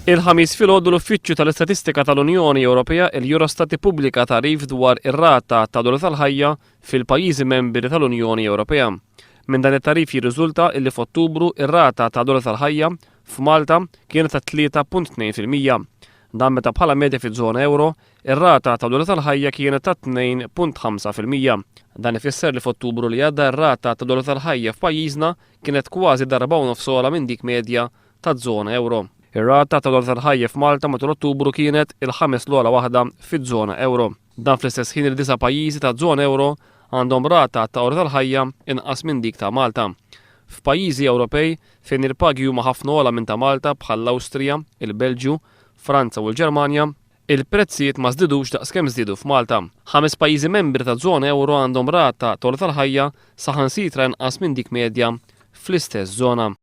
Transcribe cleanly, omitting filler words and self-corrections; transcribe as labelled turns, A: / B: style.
A: Il-ħamis filgħodu l-ufficcju tal-istatistika tal-Unjoni Ewropea il-Eurostat ippubblika tarif dwar ir-rata tal-holi tal-ħajja fil-pajjiżi membri tal-Unjoni Ewropea. Minn dan it-tarif jirriżulta li f'Ottubru ir-rata tal-holi tal-ħajja f'Malta kienet ta' 3.2%. Dan meta bħala medja fiż-żona ewro, ir-rata tal-holi tal-ħajja kienet ta' 2.5%. Dan ifisser li f'Ottubru li għadda r-rata tal-holi tal-ħajja f'pajjiżna kienet kważi darba u nofs ola minn dik medja taż-żona ewro. Ir-rata tal-holi tal-ħajja f'Malta matul Ottubru kienet il-ħames l-ogħla waħda fiż-żona ewro. Dan fl-istess ħin il-9 pajjiżi taż-żona ewro għandhom rata ta' holi tal-ħajja inqas minn dik ta' Malta. F'pajjiżi Ewropej fejn il-pagi huma ħafna ogħla minn ta' Malta bħal l-Awstrija, il-Belġju, Franza u l-Ġermanja, il-prezzijiet ma żdiedux daqskemm żdiedu f'Malta. 5 pajjiżi membri taż-żona ewro għandhom rata ta' holi tal-ħajja saħansitra inqas minn dik medja fl-istess żona.